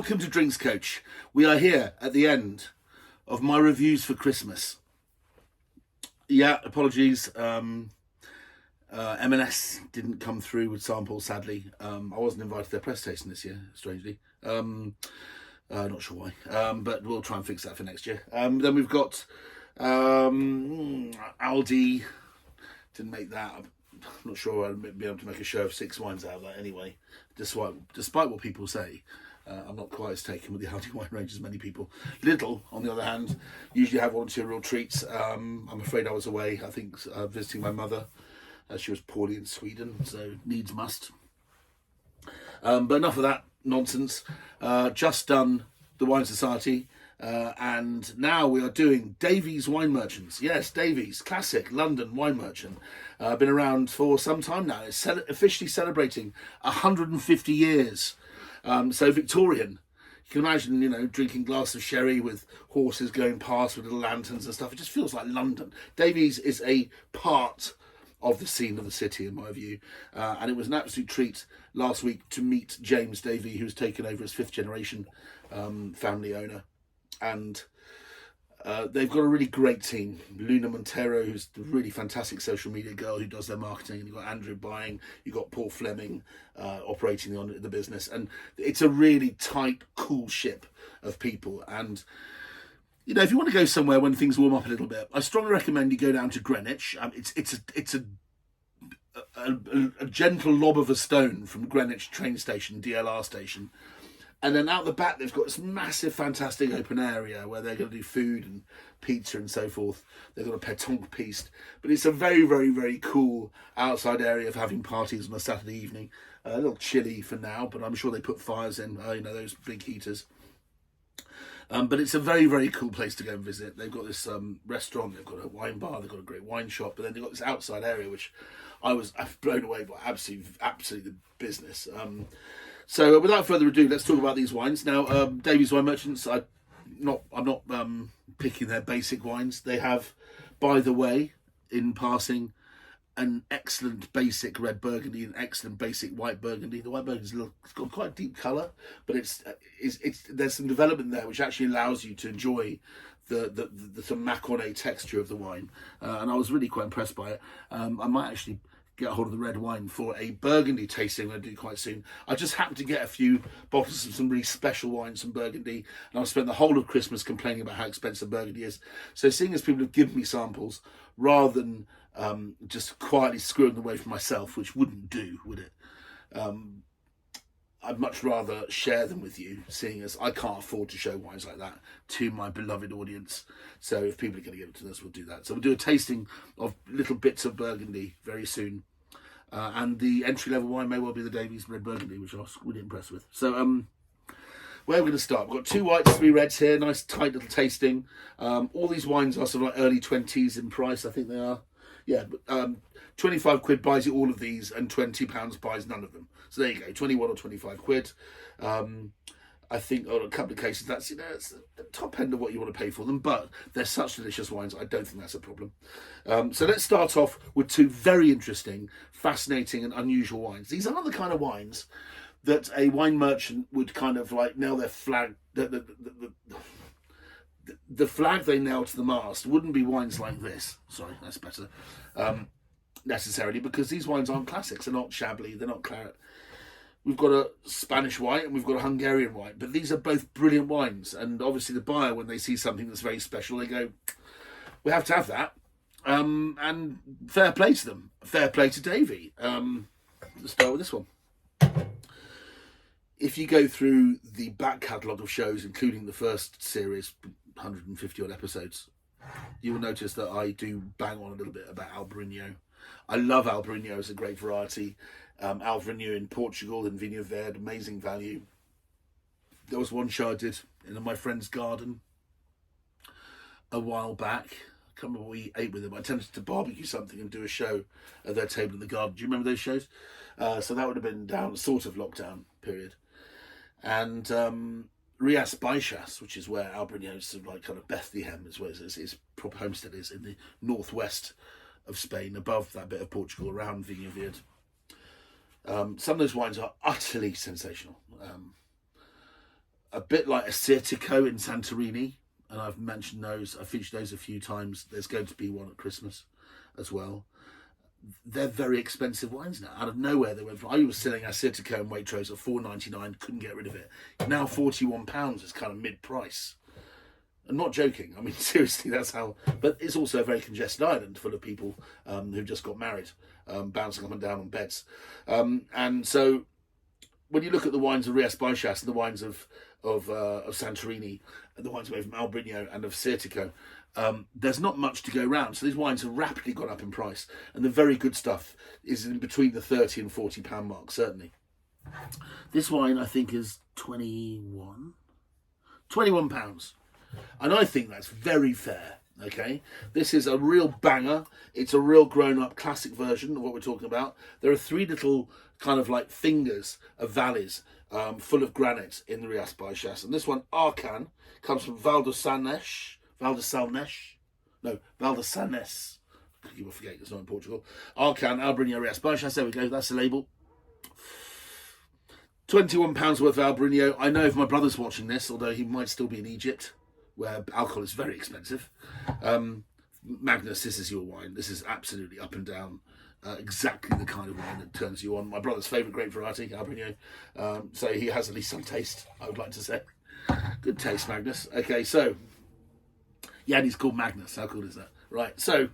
welcome to Drinks Coach. We are here at the end of my reviews for Christmas. Yeah, apologies. M&S didn't come through with samples, sadly. I wasn't invited to their press tasting this year, strangely. Not sure why, but we'll try and fix that for next year. Then we've got Aldi. Didn't make that. I'm not sure I'll be able to make a show of 6 wines out of that anyway, despite what people say. I'm not quite as taken with the Aldi wine range as many people. Lidl, on the other hand, usually have 1 or 2 real treats. I'm afraid I was away, I think, visiting my mother. She was poorly in Sweden, so needs must. But enough of that nonsense. Just done the Wine Society. And now we are doing Davy's Wine Merchants. Yes, Davy's, classic London wine merchant. Been around for some time now. It's officially celebrating 150 years. So Victorian. You can imagine, drinking a glass of sherry with horses going past with little lanterns and stuff. It just feels like London. Davy's is a part of the scene of the city, in my view. And it was an absolute treat last week to meet James Davy, who's taken over as 5th generation family owner. And they've got a really great team. Luna Montero, who's the really fantastic social media girl who does their marketing. And you've got Andrew buying. You've got Paul Fleming operating the business. And it's a really tight, cool ship of people. And, if you want to go somewhere when things warm up a little bit, I strongly recommend you go down to Greenwich. It's a gentle lob of a stone from Greenwich train station, DLR station. And then out the back, they've got this massive, fantastic open area where they're going to do food and pizza and so forth. They've got a pétanque piste. But it's a very, very, very cool outside area for having parties on a Saturday evening. A little chilly for now, but I'm sure they put fires in, those big heaters. But it's a very, very cool place to go and visit. They've got this restaurant, they've got a wine bar, they've got a great wine shop, but then they've got this outside area, which I've blown away by absolutely the business. So without further ado, let's talk about these wines. Now, Davy's Wine Merchants, I'm not picking their basic wines. They have, by the way, in passing, an excellent basic red Burgundy, an excellent basic white Burgundy. The white Burgundy's it's got quite a deep colour, but it's there's some development there which actually allows you to enjoy the sort of macroné texture of the wine. And I was really quite impressed by it. I might actually get a hold of the red wine for a Burgundy tasting I'm going to do quite soon. I just happened to get a few bottles of some really special wines from Burgundy, and I've spent the whole of Christmas complaining about how expensive Burgundy is. So seeing as people have given me samples, rather than just quietly screwing them away from myself, which wouldn't do, would it? I'd much rather share them with you, seeing as I can't afford to show wines like that to my beloved audience. So if people are going to give it to us, we'll do that. So we'll do a tasting of little bits of Burgundy very soon. And the entry-level wine may well be the Davy's Red Burgundy, which I was really impressed with. So where are we going to start? We've got 2 whites, 3 reds here. Nice, tight little tasting. All these wines are sort of like early 20s in price, I think they are. Yeah, 25 quid buys you all of these, and £20 buys none of them. So there you go, 21 or 25 quid. I think on a couple of cases, that's it's the top end of what you want to pay for them, but they're such delicious wines, I don't think that's a problem. So let's start off with 2 very interesting, fascinating and unusual wines. These are the kind of wines that a wine merchant would kind of like nail their flag, the flag they nail to the mast wouldn't be wines like this. Sorry, that's better. Necessarily, because these wines aren't classics. They're not Chablis, they're not Claret. We've got a Spanish white and we've got a Hungarian white, but these are both brilliant wines. And obviously the buyer, when they see something that's very special, they go, we have to have that. And fair play to them. Fair play to Davy. Let's start with this one. If you go through the back catalogue of shows, including the first series, 150 odd episodes, you will notice that I do bang on a little bit about Albariño. I love Albariño as a great variety. Albariño in Portugal, in Vinho Verde, amazing value. There was one show I did in my friend's garden a while back. I can't remember what we ate with them. I tended to barbecue something and do a show at their table in the garden. Do you remember those shows? So that would have been down sort of lockdown period. And Rias, Biaxas, which is where Albariño is sort of like kind of Bethlehem, is where his proper homestead is, in the northwest of Spain, above that bit of Portugal, around Vinho Verde. Some of those wines are utterly sensational. a bit like Assyrtiko in Santorini, and I've mentioned those. I've featured those a few times. There's going to be one at Christmas as well. They're very expensive wines now. Out of nowhere, they went from. I was selling Assyrtiko and Waitrose at $4.99, couldn't get rid of it. Now £41 is kind of mid-price. I'm not joking. I mean, seriously, that's how. But it's also a very congested island full of people who've just got married, bouncing up and down on beds. And so, when you look at the wines of Rias Biaxas and the wines of Santorini, and the wines made from Albariño and of Assyrtiko, there's not much to go around. So these wines have rapidly gone up in price, and the very good stuff is in between the £30 and £40 mark, certainly. This wine, I think, is £21. And I think that's very fair, okay? This is a real banger. It's a real grown-up classic version of what we're talking about. There are 3 little kind of like fingers of valleys full of granite in the Rias Biaxas. And this one, Arcan, comes from Val de Sanés. You will forget, it's not in Portugal. Arcan, Albariño, Rias Biaxas. There we go, that's the label. £21 worth of Albariño. I know if my brother's watching this, although he might still be in Egypt, where alcohol is very expensive. Magnus, this is your wine. This is absolutely up and down. Exactly the kind of wine that turns you on. My brother's favourite grape variety, Albariño. So he has at least some taste, I would like to say. Good taste, Magnus. Okay, so... yeah, and he's called Magnus. How cool is that? Right, so...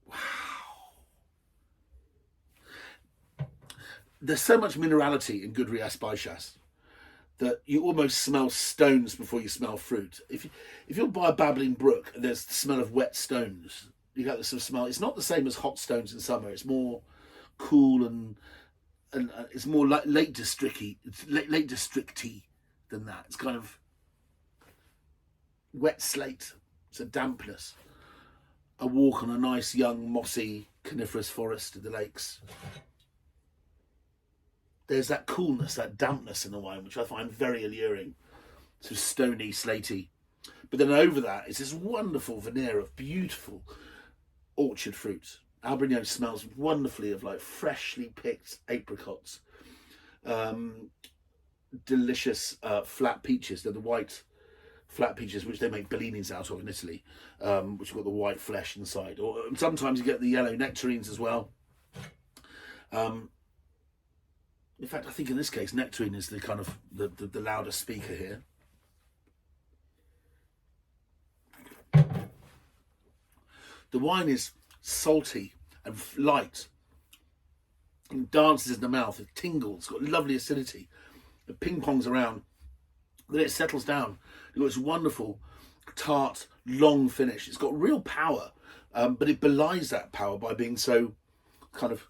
wow. There's so much minerality in good Rias Biaxas that you almost smell stones before you smell fruit. If you'll by a babbling brook, there's the smell of wet stones. You get this sort of smell. It's not the same as hot stones in summer. It's more cool and it's more like late districty than that. It's kind of wet slate. It's a dampness. A walk on a nice young mossy coniferous forest of the lakes. There's that coolness, that dampness in the wine, which I find very alluring. Sort of stony, slaty. But then over that is this wonderful veneer of beautiful orchard fruit. Albariño smells wonderfully of like freshly picked apricots. Delicious flat peaches. They're the white flat peaches, which they make bellinis out of in Italy, which have got the white flesh inside. Or sometimes you get the yellow nectarines as well. In fact, I think in this case, nectarine is the kind of the louder speaker here. The wine is salty and light and dances in the mouth. It tingles, it's got lovely acidity. It ping-pongs around. Then it settles down. You've got this wonderful, tart, long finish. It's got real power, but it belies that power by being so kind of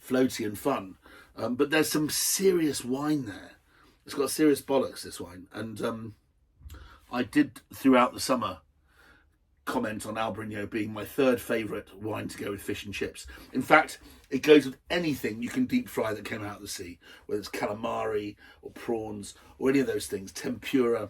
floaty and fun. But there's some serious wine there. It's got serious bollocks, this wine. And I did, throughout the summer, comment on Albariño being my 3rd favourite wine to go with fish and chips. In fact, it goes with anything you can deep fry that came out of the sea, whether it's calamari or prawns or any of those things, tempura.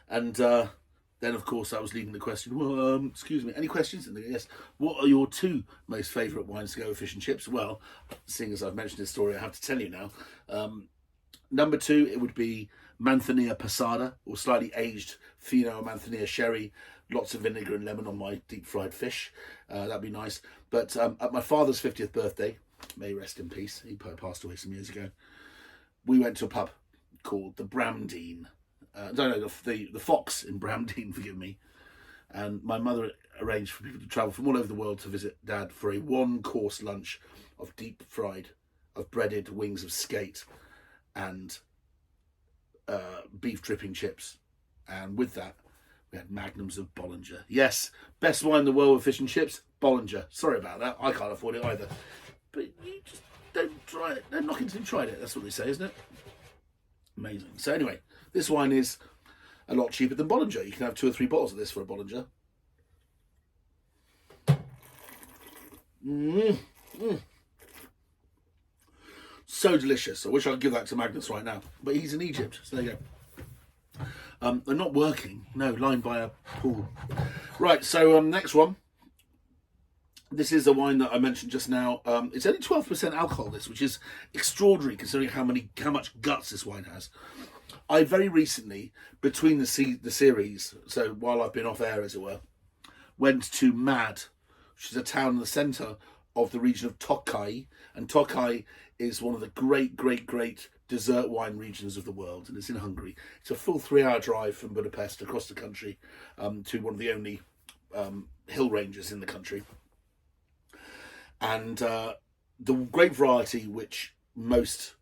And then, of course, I was leaving the question, well, excuse me, any questions? And yes, what are your 2 most favourite wines to go with fish and chips? Well, seeing as I've mentioned this story, I have to tell you now. Number 2, it would be Manzanilla Passada, or slightly aged Fino or Manzanilla sherry. Lots of vinegar and lemon on my deep fried fish. That'd be nice. But at my father's 50th birthday, may he rest in peace, he passed away some years ago, we went to a pub called the Bramdean. The Fox in Bramdean, forgive me. And my mother arranged for people to travel from all over the world to visit Dad for a 1-course lunch of deep fried, of breaded wings of skate and beef dripping chips. And with that, we had magnums of Bollinger. Yes, best wine in the world with fish and chips, Bollinger. Sorry about that, I can't afford it either. But you just don't try it. Don't knock it until you tried it. That's what they say, isn't it? Amazing. So anyway, this wine is a lot cheaper than Bollinger. You can have 2 or 3 bottles of this for a Bollinger. So delicious. I wish I could give that to Magnus right now. But he's in Egypt, so there you go. They're not working. No, lined by a pool. Right, so next one. This is a wine that I mentioned just now. It's only 12% alcohol, this, which is extraordinary considering how much guts this wine has. I very recently, between the series, so while I've been off air, as it were, went to Mad, which is a town in the centre of the region of Tokai. And Tokai is one of the great dessert wine regions of the world, and it's in Hungary. It's a full 3-hour drive from Budapest across the country to one of the only hill ranges in the country. And the grape variety which most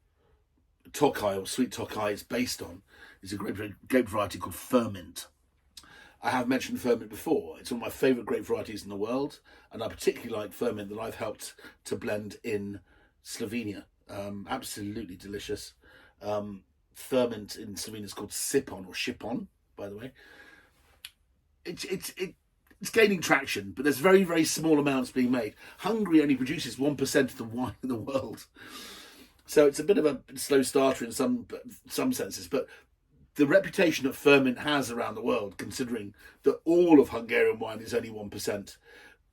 Tokai or sweet Tokai is based on is a grape variety called Furmint. I have mentioned Furmint before. It's one of my favourite grape varieties in the world, and I particularly like Furmint that I've helped to blend in Slovenia. Absolutely delicious. Furmint in Slovenia is called Sipon or Shipon, by the way. It's gaining traction, but there's very small amounts being made. Hungary only produces 1% of the wine in the world, so it's a bit of a slow starter in some senses. But the reputation that Furmint has around the world, considering that all of Hungarian wine is only 1%,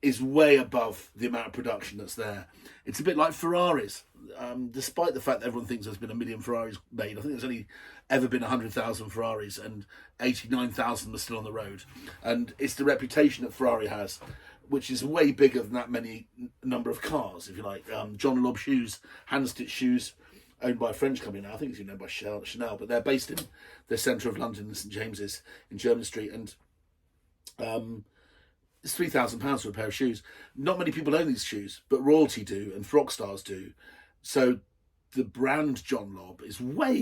is way above the amount of production that's there. It's a bit like Ferraris. Despite the fact that everyone thinks there's been 1 million Ferraris made, I think there's only ever been 100,000 Ferraris, and 89,000 are still on the road. And it's the reputation that Ferrari has, which is way bigger than that many number of cars, if you like. John Lobb shoes, Hand Stitch shoes, owned by a French company now. I think it's owned by Chanel, but they're based in the centre of London, St James's in Jermyn Street, and it's £3,000 for a pair of shoes. Not many people own these shoes, but royalty do, and rock stars do. So the brand John Lobb is way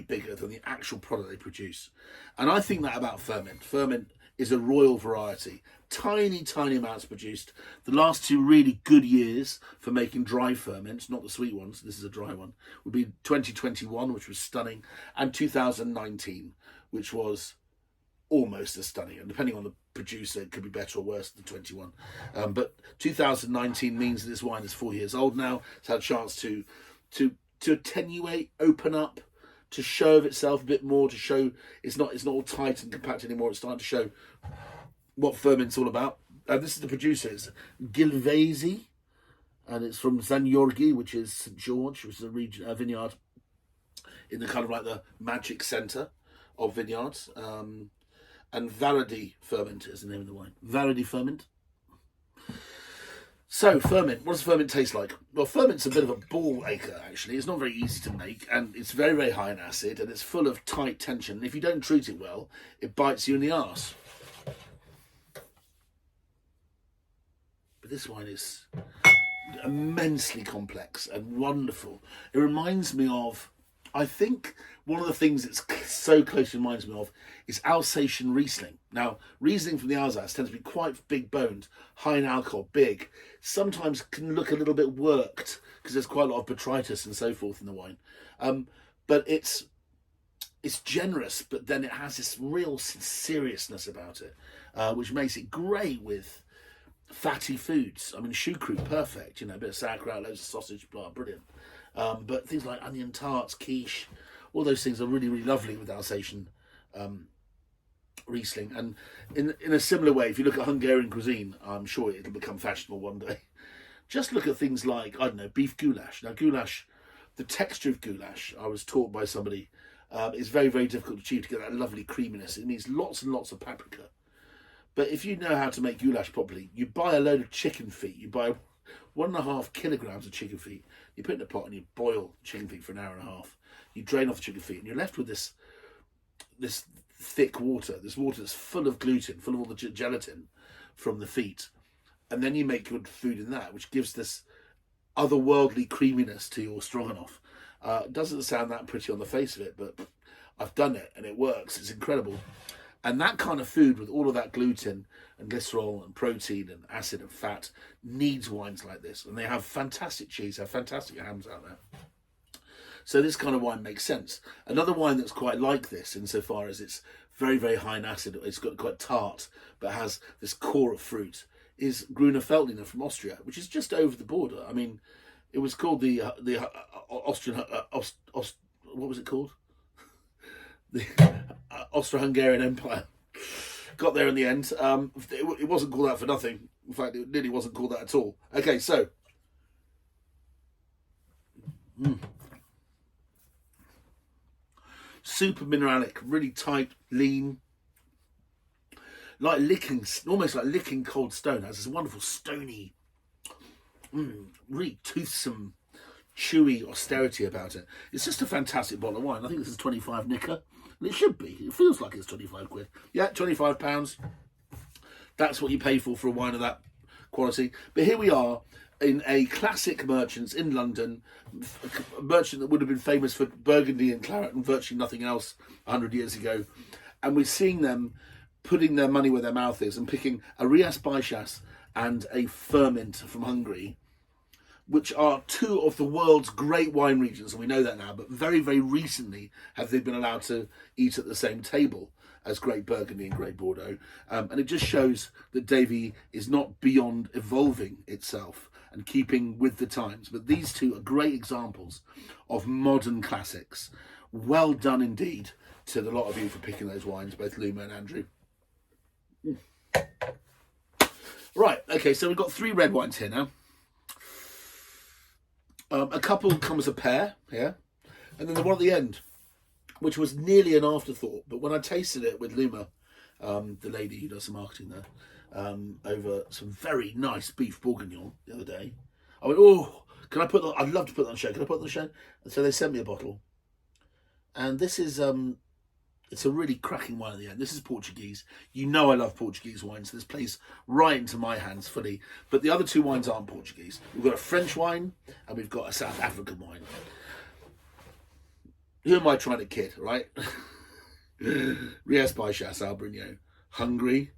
bigger than the actual product they produce. And I think that about Furmint. Furmint is a royal variety. Tiny amounts produced. The last 2 really good years for making dry Furmints, not the sweet ones, this is a dry one, would be 2021, which was stunning, and 2019, which was almost as stunning. And depending on the producer, it could be better or worse than 21. But 2019 means that this wine is 4 years old now. It's had a chance to attenuate, open up, to show of itself a bit more, to show it's not all tight and compact anymore. It's starting to show what Furmint's all about. This is the producer, it's Gilvesy, and it's from György, which is St George, which is a vineyard in the kind of like the magic centre of vineyards. And Viradi Furmint is the name of the wine. Viradi Furmint. So, Furmint. What does Furmint taste like? Well, Furmint's a bit of a ball acher, actually. It's not very easy to make, and it's very high in acid, and it's full of tight tension. And if you don't treat it well, it bites you in the arse. But this wine is immensely complex and wonderful. It reminds me of, I think one of the things it's so closely reminds me of is Alsatian Riesling. Now, Riesling from the Alsace tends to be quite big boned, high in alcohol, big. Sometimes can look a little bit worked because there's quite a lot of botrytis and so forth in the wine. But it's generous, but then it has this real seriousness about it, which makes it great with fatty foods. I mean, choucroute, perfect. You know, a bit of sauerkraut, loads of sausage, blah, brilliant. But things like onion tarts, quiche, all those things are really lovely with Alsatian Riesling. And in a similar way, if you look at Hungarian cuisine, I'm sure it'll become fashionable one day. Just look at things like, I don't know, beef goulash. Now, goulash, the texture of goulash, I was taught by somebody, is very difficult to achieve, to get that lovely creaminess. It needs lots and lots of paprika. But if you know how to make goulash properly, you buy a load of chicken feet. You buy 1.5 kilograms of chicken feet. You put it in a pot and you boil chicken feet for an hour and a half. You drain off the chicken feet, and you're left with this thick water. This water that's full of gluten, full of all the gelatin from the feet. And then you make good food in that, which gives this otherworldly creaminess to your stroganoff. It doesn't sound that pretty on the face of it, but I've done it and it works. It's incredible. And that kind of food with all of that gluten and glycerol and protein and acid and fat needs wines like this. And they have fantastic cheese, have fantastic hams out there. So this kind of wine makes sense. Another wine that's quite like this, insofar as it's very high in acid, it's got quite tart, but has this core of fruit, is Gruner Veltliner from Austria, which is just over the border. I mean, it was called the Austrian, what was it called? The Austro-Hungarian Empire got there in the end. It wasn't called that for nothing. In fact, it nearly wasn't called that at all. Okay, so. Super mineralic, really tight, lean. Like licking, almost like licking cold stone. It has this wonderful stony, really toothsome, chewy austerity about it. It's just a fantastic bottle of wine. I think this is 25 nicker. And it should be. It feels like it's 25 quid. Yeah, £25. That's what you pay for a wine of that quality. But here we are in a classic merchant's in London, a merchant that would have been famous for Burgundy and Claret and virtually nothing else 100 years ago. And we're seeing them putting their money where their mouth is and picking a Rias Biaxas and a Furmint from Hungary, which are two of the world's great wine regions, and we know that now, but very, very recently have they been allowed to eat at the same table as Great Burgundy and Great Bordeaux. And it just shows that Davy is not beyond evolving itself and keeping with the times. But these two are great examples of modern classics. Well done indeed to the lot of you for picking those wines, both Luma and Andrew. Right, okay, so we've got 3 red wines here now. A couple come as a pair here, and then the one at the end, which was nearly an afterthought. But when I tasted it with Luma, the lady who does some marketing there, over some very nice beef bourguignon the other day, I went, oh, can I put that? I'd love to put that on the show. Can I put that on the show? And so they sent me a bottle. And this is, it's a really cracking wine at the end. This is Portuguese. You know I love Portuguese wines. So this plays right into my hands fully. But the other 2 wines aren't Portuguese. We've got a French wine and we've got a South African wine. Who am I trying to kid, right? Rias Biaxas, Albariño. Hungary,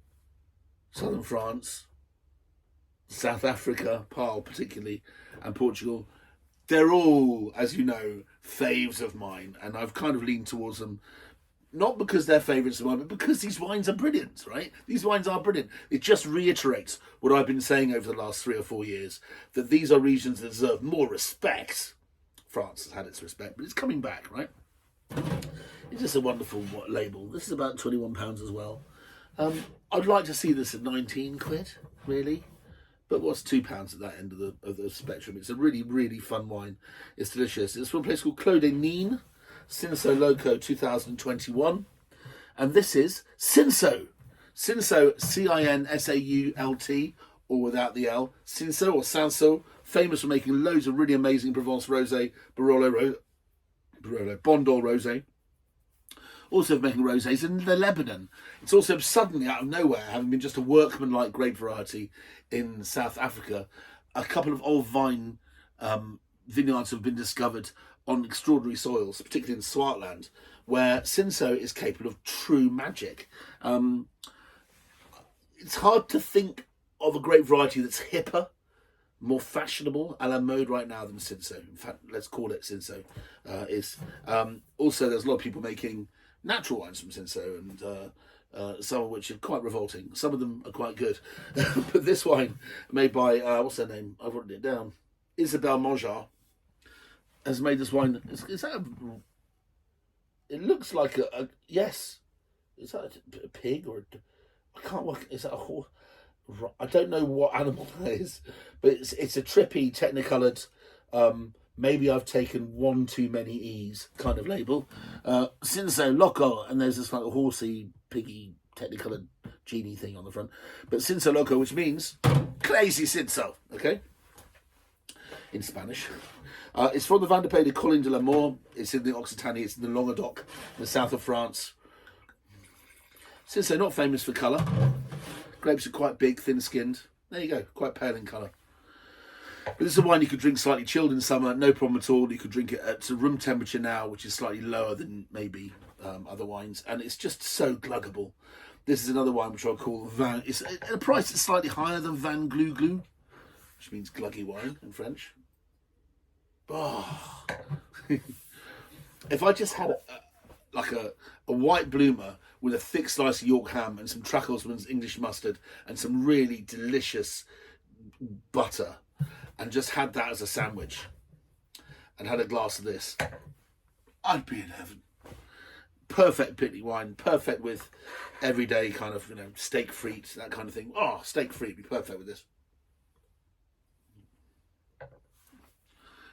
southern France, South Africa, Paarl particularly, and Portugal. They're all, as you know, faves of mine. And I've kind of leaned towards them. Not because they're favourites of mine, but because these wines are brilliant, right? These wines are brilliant. It just reiterates what I've been saying over the last 3 or 4 years, that these are regions that deserve more respect. France has had its respect, but it's coming back, right? It's just a wonderful label. This is about £21 as well. I'd like to see this at 19 quid, really. But what's £2 at that end of the spectrum? It's a really, really fun wine. It's delicious. It's from a place called Clos de Nîmes. Cinso Loco 2021, and this is Cinso. Cinso, Cinsault, or without the L. Cinso or Cinsault, famous for making loads of really amazing Provence rosé, Bondol rosé. Also for making rosés in the Lebanon. It's also suddenly out of nowhere, having been just a workman-like grape variety in South Africa. A couple of old vine vineyards have been discovered on extraordinary soils, particularly in Swartland, where Cinso is capable of true magic. It's hard to think of a grape variety that's hipper, more fashionable, a la mode right now than Cinso. In fact, let's call it Cinso. Also, there's a lot of people making natural wines from Cinso, and some of which are quite revolting. Some of them are quite good. But this wine, made by, what's her name? I've written it down. Isabelle Mojar, has made this wine. Is that it looks like yes. Is that a pig or I can't work. Is that a horse? I don't know what animal that is, but it's a trippy, technicolored. Maybe I've taken one too many E's kind of label. Cinso Loco, and there's this like a horsey, piggy, technicolored genie thing on the front. But Cinso Loco, which means crazy Cinso. Okay. In Spanish. It's from the Vin de Pays de Colline de la Mort. It's in the Occitanie. It's in the Languedoc, in the south of France. Since they're not famous for colour, grapes are quite big, thin-skinned. There you go, quite pale in colour. But this is a wine you could drink slightly chilled in summer, no problem at all. You could drink it at room temperature now, which is slightly lower than maybe other wines, and it's just so gluggable. This is another wine which I'll call Vin. It's at a price that's slightly higher than Vin Glou Glou, which means gluggy wine in French. Oh. If I just had a white bloomer with a thick slice of York ham and some Tracklesman's English mustard and some really delicious butter, and just had that as a sandwich and had a glass of this, I'd be in heaven. perfect picnic wine, perfect with everyday kind of, steak frites, that kind of thing. Oh, steak frite would be perfect with this.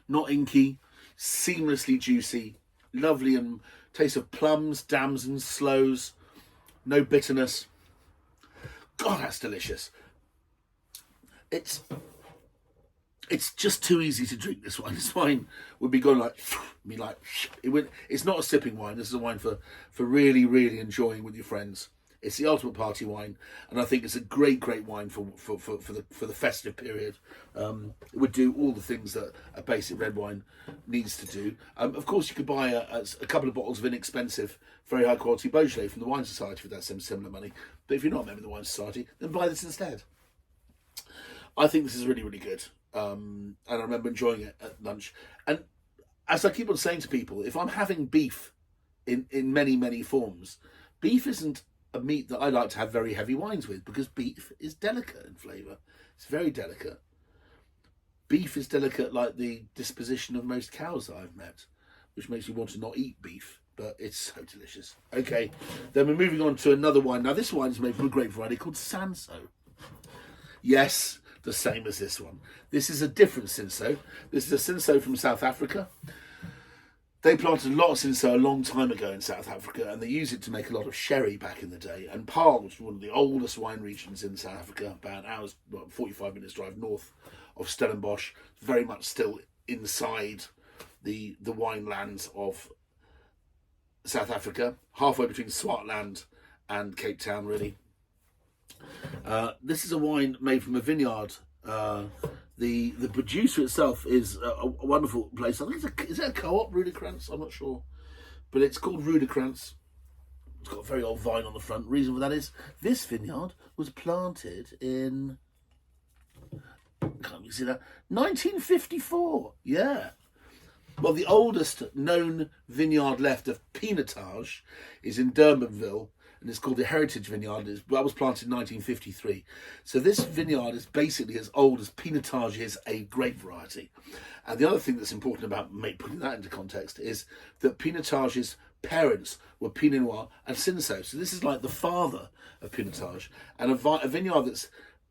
Not inky, seamlessly juicy, lovely and taste of plums, damsons, sloes, no bitterness. God, that's delicious. It's just too easy to drink, this wine. This wine would be going it's not a sipping wine. This is a wine for really, really enjoying with your friends. It's the ultimate party wine, and I think it's a great wine for the festive period. It would do all the things that a basic red wine needs to do. Of course, you could buy a couple of bottles of inexpensive, very high quality Beaujolais from the Wine Society for that similar money. But if you're not a member of the Wine Society, then buy this instead. I think this is really, really good. And I remember enjoying it at lunch. And as I keep on saying to people, if I'm having beef in many, many forms, beef isn't a meat that I like to have very heavy wines with, because beef is delicate in flavour. It's very delicate. Beef is delicate like the disposition of most cows that I've met, which makes me want to not eat beef, but it's so delicious. Okay, then we're moving on to another wine. Now this wine is made from a grape variety called Cinso. Yes, the same as this one. This is a different Cinso. This is a Cinso from South Africa. They planted a lot of Cinso a long time ago in South Africa, and they used it to make a lot of sherry back in the day. And Paarl, which is one of the oldest wine regions in South Africa, about an hour's, 45 minutes drive north of Stellenbosch, very much still inside the wine lands of South Africa, halfway between Swartland and Cape Town, really. This is a wine made from a vineyard. The producer itself is a wonderful place. I think is it a co-op, Roodekranz? I'm not sure. But it's called Roodekranz. It's got a very old vine on the front. Reason for that is this vineyard was planted in, can't you see that? 1954. Yeah. Well, the oldest known vineyard left of Pinotage is in Durbanville, and it's called the Heritage Vineyard. That was planted in 1953. So this vineyard is basically as old as Pinotage is a grape variety. And the other thing that's important about putting that into context is that Pinotage's parents were Pinot Noir and Cinso. So this is like the father of Pinotage. And a vineyard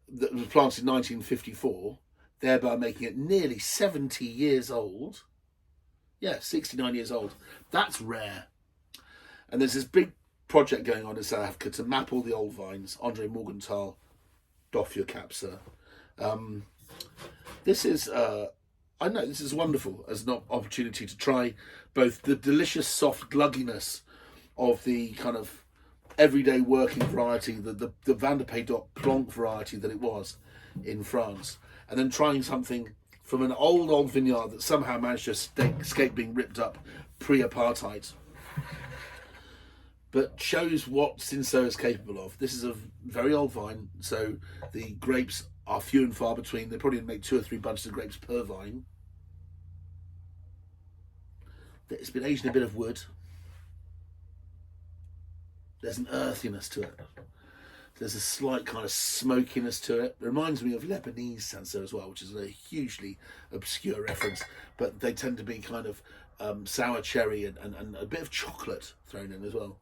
that was planted in 1954, thereby making it nearly 70 years old. Yeah, 69 years old. That's rare. And there's this big project going on in South Africa to map all the old vines. Andre Morgenthal, doff your cap, sir. This is wonderful as an opportunity to try both the delicious soft glugginess of the kind of everyday working variety, the Van der Peydoc Plonk variety that it was in France, and then trying something from an old vineyard that somehow managed to escape being ripped up pre-apartheid, but shows what Cinso is capable of. This is a very old vine, so the grapes are few and far between. They probably make 2 or 3 bunches of grapes per vine. It's been aged in a bit of wood. There's an earthiness to it. There's a slight kind of smokiness to it. It reminds me of Lebanese Cinso as well, which is a hugely obscure reference, but they tend to be kind of sour cherry and a bit of chocolate thrown in as well.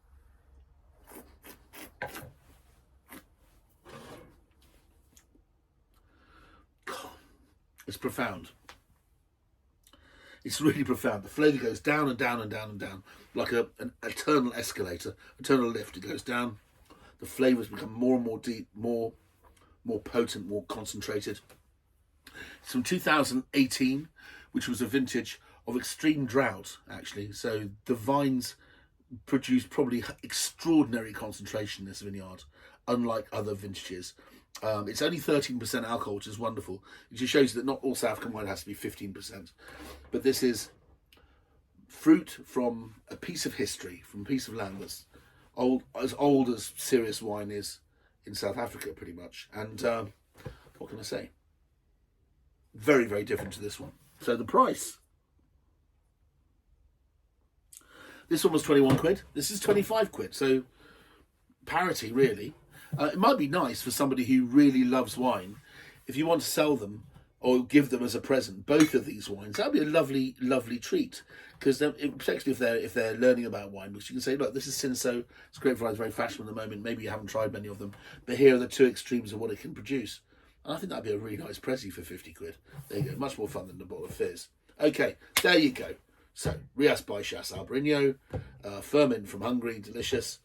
It's profound. It's really profound. The flavour goes down and down and down and down, like an eternal escalator, eternal lift. It goes down. The flavours become more and more deep, more potent, more concentrated. It's from 2018, which was a vintage of extreme drought, actually. So the vines produced probably extraordinary concentration in this vineyard, unlike other vintages. It's only 13% alcohol, which is wonderful. It just shows you that not all South African wine has to be 15%. But this is fruit from a piece of history, from a piece of land that's as old as serious wine is in South Africa, pretty much. And what can I say? Very, very different to this one. So the price. This one was 21 quid. This is 25 quid. So parity, really. It might be nice for somebody who really loves wine, if you want to sell them or give them as a present both of these wines. That'd be a lovely, lovely treat. Because particularly if they're learning about wine, because you can say, look, this is Cinso. It's great variety, very fashionable at the moment. Maybe you haven't tried many of them, but here are the two extremes of what it can produce. And I think that'd be a really nice prezi for 50 quid. There you go, much more fun than the bottle of fizz. Okay, there you go. So Rias, Biaxas, Albariño, Furmint from Hungary, delicious.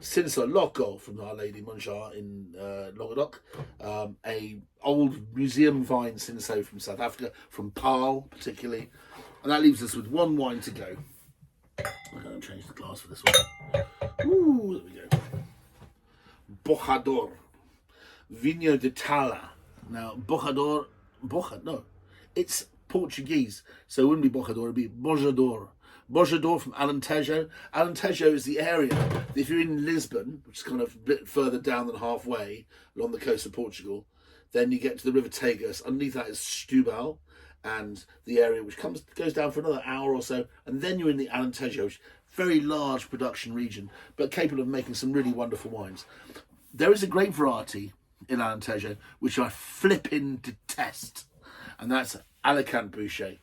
Cinso, Loco from Our Lady Munjar in Languedoc, a old museum vine Cinso from South Africa, from Paarl particularly, and that leaves us with one wine to go. I'm going to change the glass for this one. Ooh, there we go. Bojador, Vinho de Talha. Now, Bojador, it's Portuguese, so it wouldn't be Bojador, it'd be Bojador. Bojador from Alentejo. Alentejo is the area, if you're in Lisbon, which is kind of a bit further down than halfway along the coast of Portugal, then you get to the River Tagus. Underneath that is Setúbal, and the area which goes down for another hour or so, and then you're in the Alentejo, which is a very large production region, but capable of making some really wonderful wines. There is a grape variety in Alentejo, which I flipping detest, and that's Arcan Boucher.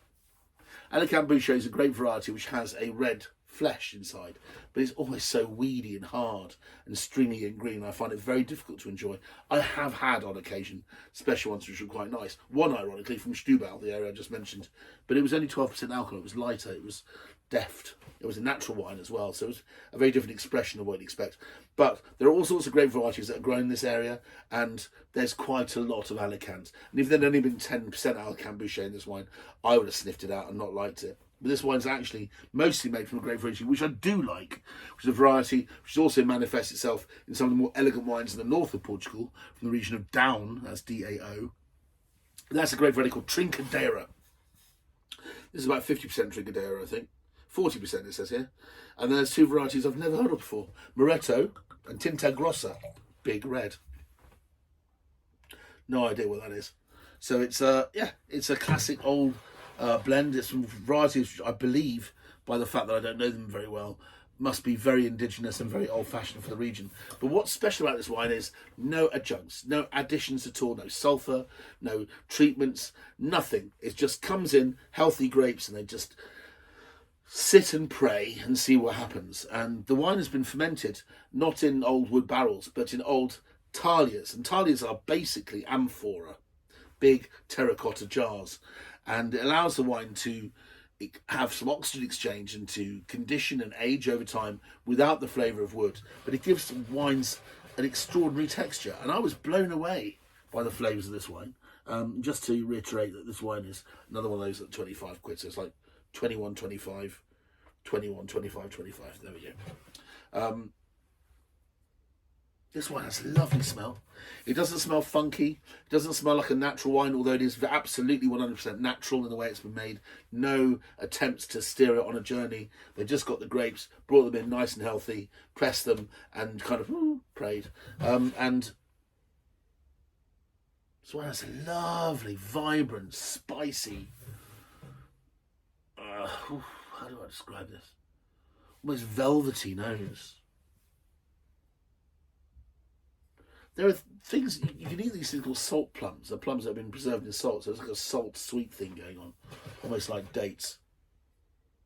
Arcan Boucher is a grape variety which has a red flesh inside, but it's always so weedy and hard and stringy and green. I find it very difficult to enjoy. I have had on occasion special ones which were quite nice. One, ironically, from Setúbal, the area I just mentioned, but it was only 12% alcohol. It was lighter. It was deft. It was a natural wine as well, so it was a very different expression of what you'd expect. But there are all sorts of grape varieties that are grown in this area, and there's quite a lot of Alicants. And if there'd only been 10% Arcan Boucher in this wine, I would have sniffed it out and not liked it. But this wine's actually mostly made from a grape variety, which I do like, which is a variety which also manifests itself in some of the more elegant wines in the north of Portugal, from the region of Down, that's D-A-O. That's a grape variety called Trincadeira. This is about 50% Trincadeira, I think. 40% it says here. And there's two varieties I've never heard of before. Moretto and Tinta Grossa. Big red. No idea what that is. So it's it's a classic old blend. It's from varieties which I believe, by the fact that I don't know them very well, must be very indigenous and very old-fashioned for the region. But what's special about this wine is no adjuncts, no additions at all, no sulphur, no treatments, nothing. It just comes in, healthy grapes, and they just sit and pray and see what happens. And the wine has been fermented not in old wood barrels, but in old talhas. And talhas are basically amphora, big terracotta jars. And it allows the wine to have some oxygen exchange and to condition and age over time without the flavour of wood. But it gives wines an extraordinary texture. And I was blown away by the flavours of this wine. Just to reiterate that this wine is another one of those at 25 quid. So it's like 21, 25, 21, 25, 25. There we go. This wine has a lovely smell. It doesn't smell funky. It doesn't smell like a natural wine, although it is absolutely 100% natural in the way it's been made. No attempts to steer it on a journey. They just got the grapes, brought them in nice and healthy, pressed them, and kind of prayed. And this wine has a lovely, vibrant, spicy, how do I describe this? Almost velvety nose. There are things, you can eat these things called salt plums. They're plums that have been preserved in salt, so it's like a salt sweet thing going on, almost like dates.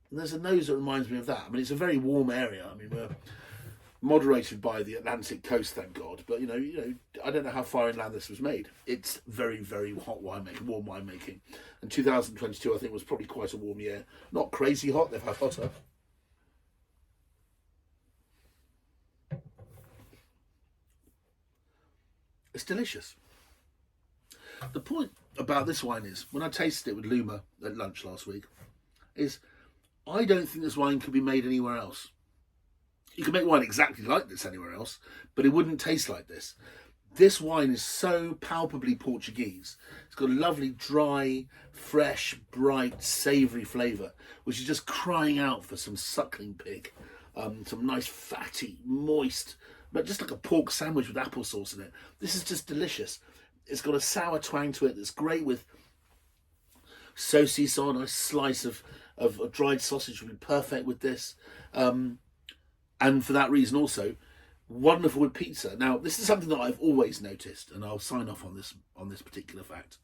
And there's a nose that reminds me of that. I mean, it's a very warm area. I mean, we're moderated by the Atlantic coast, thank God. But you know, I don't know how far inland this was made. It's very, very hot winemaking, warm winemaking. And 2022, I think, was probably quite a warm year. Not crazy hot. They've had hotter. It's delicious. The point about this wine is, when I tasted it with Luma at lunch last week, is I don't think this wine could be made anywhere else. You can make wine exactly like this anywhere else, but it wouldn't taste like this. This wine is so palpably Portuguese. It's got a lovely, dry, fresh, bright, savoury flavour, which is just crying out for some suckling pig. Some nice, fatty, moist, but just like a pork sandwich with applesauce in it. This is just delicious. It's got a sour twang to it that's great with saucisse. A nice slice of dried sausage would be perfect with this. And for that reason also, wonderful with pizza. Now, this is something that I've always noticed, and I'll sign off on this particular fact.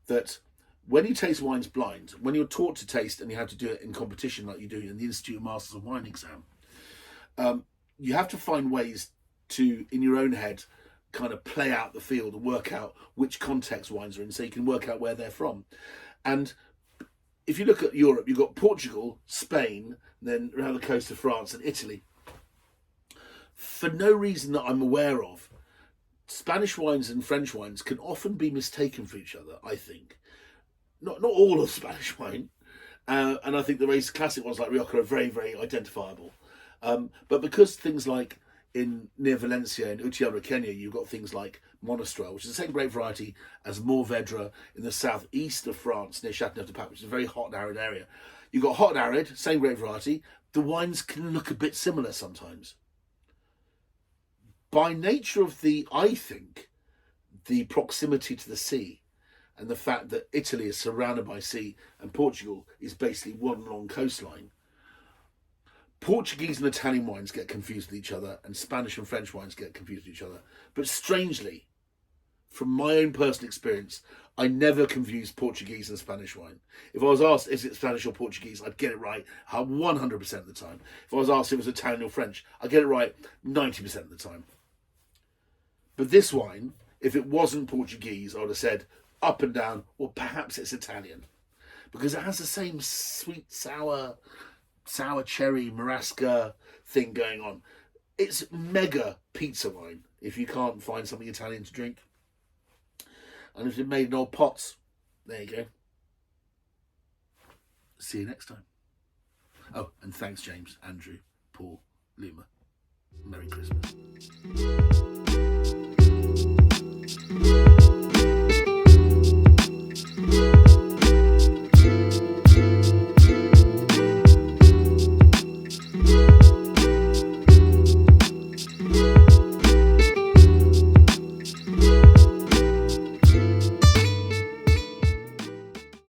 that when you taste wines blind, when you're taught to taste and you have to do it in competition like you do in the Institute of Masters of Wine exam, you have to find ways to, in your own head, kind of play out the field and work out which context wines are in, so you can work out where they're from. And if you look at Europe, you've got Portugal, Spain, then around the coast of France and Italy. For no reason that I'm aware of, Spanish wines and French wines can often be mistaken for each other, I think. Not all of Spanish wine. And I think the race classic ones like Rioja are very, very identifiable. But because things like near Valencia and Utiel Kenya, you've got things like Monastrell, which is the same grape variety as Mourvedre in the southeast of France, near Châteauneuf-du-Pape, which is a very hot and arid area. You've got hot and arid, same grape variety. The wines can look a bit similar sometimes. By nature of I think, the proximity to the sea and the fact that Italy is surrounded by sea and Portugal is basically one long coastline, Portuguese and Italian wines get confused with each other and Spanish and French wines get confused with each other. But strangely, from my own personal experience, I never confuse Portuguese and Spanish wine. If I was asked, is it Spanish or Portuguese, I'd get it right 100% of the time. If I was asked if it was Italian or French, I'd get it right 90% of the time. But this wine, if it wasn't Portuguese, I would have said up and down, or perhaps it's Italian. Because it has the same sweet, sour cherry, marasca thing going on. It's mega pizza wine if you can't find something Italian to drink. And if it's made in old pots, there you go. See you next time. Oh, and thanks James, Andrew, Paul, Luma.